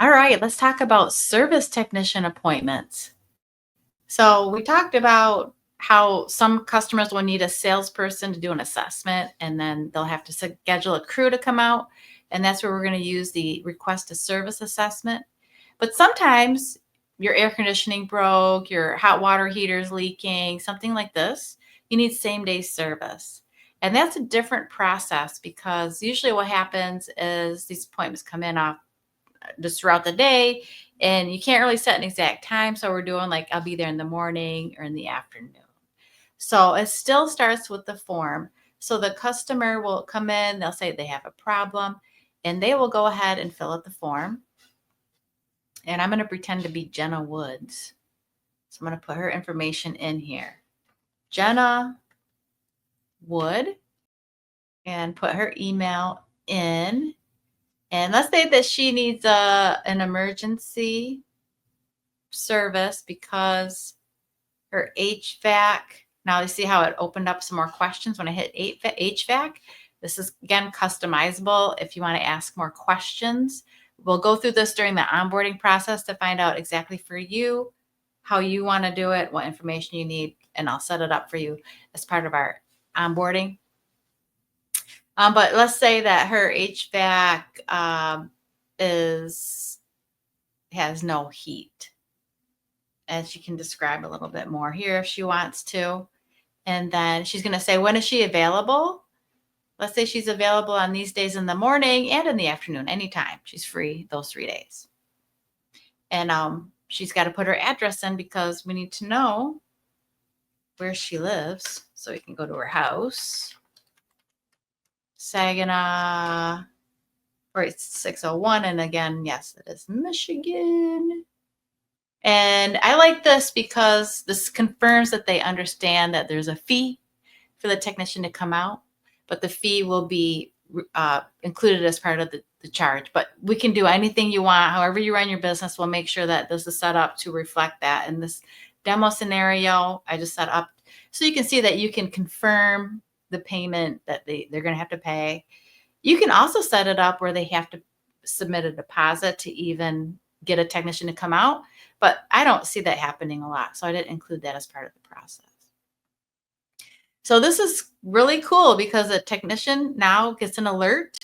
All right, let's talk about service technician appointments. So, we talked about how some customers will need a salesperson to do an assessment, and then they'll have to schedule a crew to come out. And that's where we're going to use the request a service assessment. But sometimes your air conditioning broke, your hot water heater's leaking, something like this, you need same day service. And that's a different process because usually what happens is these appointments come in off just throughout the day, and you can't really set an exact time. So we're doing like I'll be there in the morning or in the afternoon. So it still starts with the form. So the customer will come in, they'll say they have a problem, and they will go ahead and fill out the form. And I'm going to pretend to be Jenna Woods. So I'm going to put her information in here. Jenna Wood, and put her email in. And let's say that she needs an emergency service because her HVAC. Now you see how it opened up some more questions when I hit HVAC. This is again customizable if you want to ask more questions. We'll go through this during the onboarding process to find out exactly for you how you want to do it, what information you need, and I'll set it up for you as part of our onboarding. But let's say that her HVAC has no heat. And she can describe a little bit more here if she wants to. And then she's going to say, when is she available? Let's say she's available on these days in the morning and in the afternoon, anytime. She's free those 3 days. And she's got to put her address in because we need to know where she lives so we can go to her house. Saginaw, or it's 601. And again, yes, it is Michigan. And I like this because this confirms that they understand that there's a fee for the technician to come out, but the fee will be included as part of the charge. But we can do anything you want, however you run your business. We'll make sure that this is set up to reflect that. In this demo scenario, I just set up so you can see that you can confirm the payment that they're going to have to pay. You can also set it up where they have to submit a deposit to even get a technician to come out. But I don't see that happening a lot, so I didn't include that as part of the process. So this is really cool because the technician now gets an alert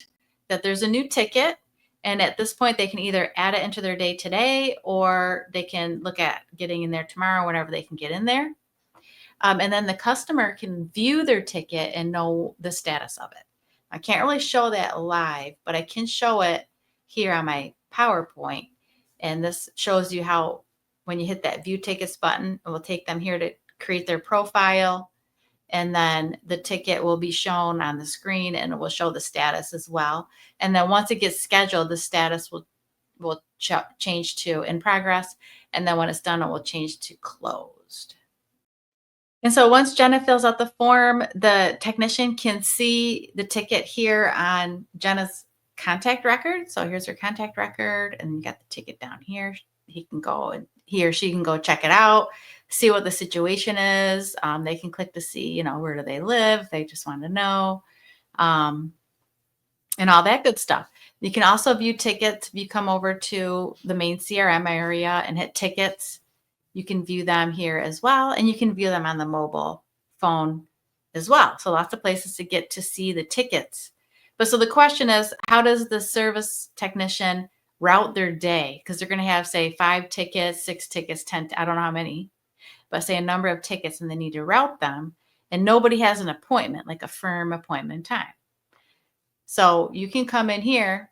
that there's a new ticket. And at this point, they can either add it into their day today, or they can look at getting in there tomorrow, whenever they can get in there. And then the customer can view their ticket and know the status of it. I can't really show that live, but I can show it here on my PowerPoint. And this shows you how when you hit that view tickets button, it will take them here to create their profile. And then the ticket will be shown on the screen and it will show the status as well. And then once it gets scheduled, the status will change to in progress. And then when it's done, it will change to closed. And so once Jenna fills out the form, the technician can see the ticket here on Jenna's contact record. So here's her contact record, and you got the ticket down here. He or she can go check it out, see what the situation is. They can click to see, where do they live? They just want to know, and all that good stuff. You can also view tickets. If you come over to the main CRM area and hit tickets, you can view them here as well. And you can view them on the mobile phone as well. So lots of places to get to see the tickets. But so the question is, how does the service technician route their day? Because they're going to have, say, 5 tickets, 6 tickets, 10, I don't know how many, but say a number of tickets, and they need to route them. And nobody has an appointment, like a firm appointment time. So you can come in here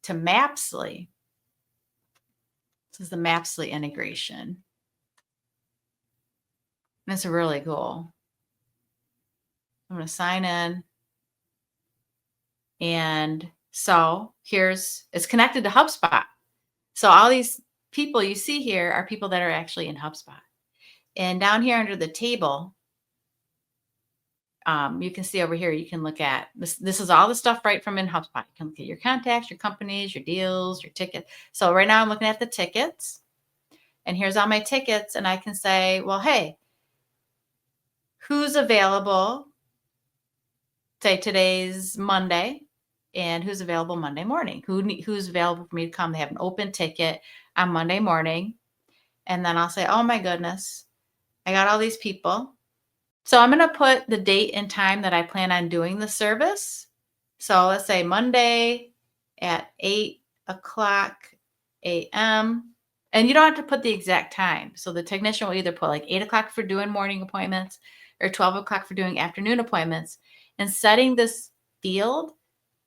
to Mapsly. This is the Mapsly integration. It's really cool. I'm going to sign in. And so it's connected to HubSpot. So all these people you see here are people that are actually in HubSpot. And down here under the table, you can see over here, you can look at this. This is all the stuff right from in HubSpot. You can look at your contacts, your companies, your deals, your tickets. So right now I'm looking at the tickets, and here's all my tickets. And I can say, well, hey, who's available? Say today's Monday. and who's available Monday morning, who's available for me to come. They have an open ticket on Monday morning. And then I'll say, oh my goodness, I got all these people. So I'm going to put the date and time that I plan on doing the service. So let's say Monday at 8:00 a.m. And you don't have to put the exact time. So the technician will either put like 8:00 for doing morning appointments or 12:00 for doing afternoon appointments. And setting this field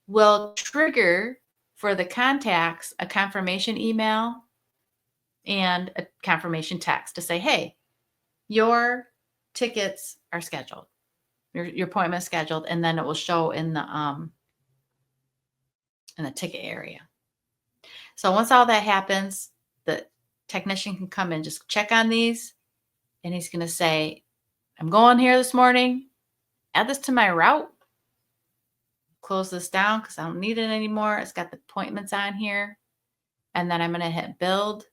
will trigger for the contacts a confirmation email and a confirmation text to say, hey, your tickets are scheduled. Your appointment is scheduled, and then it will show in the ticket area. So once all that happens, the technician can come and just check on these, and he's going to say, I'm going here this morning, add this to my route, close this down because I don't need it anymore. It's got the appointments on here. And then I'm going to hit build.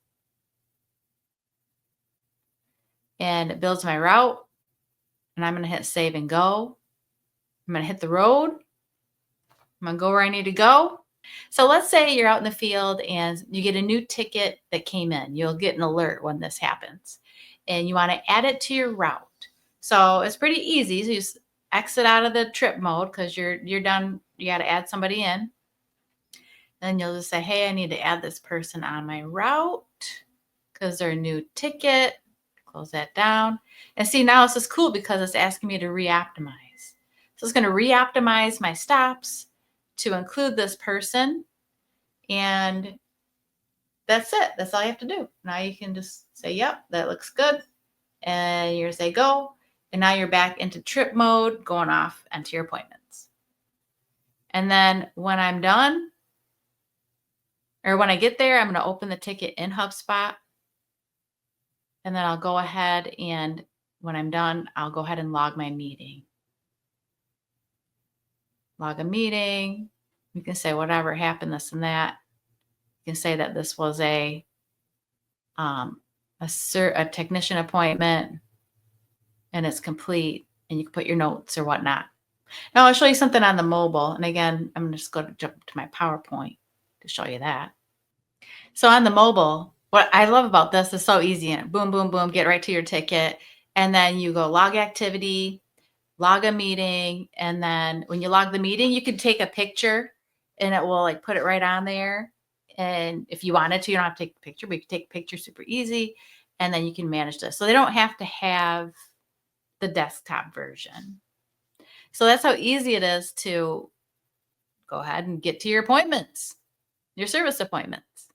And it builds my route. And I'm going to hit save and go. I'm going to hit the road. I'm going to go where I need to go. So let's say you're out in the field and you get a new ticket that came in. You'll get an alert when this happens. And you want to add it to your route. So it's pretty easy. So you just exit out of the trip mode because you're done. You got to add somebody in. Then you'll just say, hey, I need to add this person on my route because they're a new ticket. Close that down. And see, now this is cool because it's asking me to re-optimize. So it's going to re-optimize my stops to include this person. And that's it. That's all you have to do. Now you can just say, yep, that looks good. And you're going to say go. And now you're back into trip mode, going off into your appointments. And then when I'm done, or when I get there, I'm going to open the ticket in HubSpot. And then I'll go ahead and when I'm done, I'll go ahead and log my meeting. Log a meeting. You can say whatever happened, this and that. You can say that this was a technician appointment and it's complete, and you can put your notes or whatnot. Now I'll show you something on the mobile. And again, I'm just going to jump to my PowerPoint to show you that. So on the mobile, what I love about this is so easy. And boom, boom, boom, get right to your ticket. And then you go log activity, log a meeting. And then when you log the meeting, you can take a picture and it will like put it right on there. And if you wanted to, you don't have to take a picture, but you can take a picture super easy. And then you can manage this. So they don't have to have the desktop version. So that's how easy it is to go ahead and get to your appointments, your service appointments.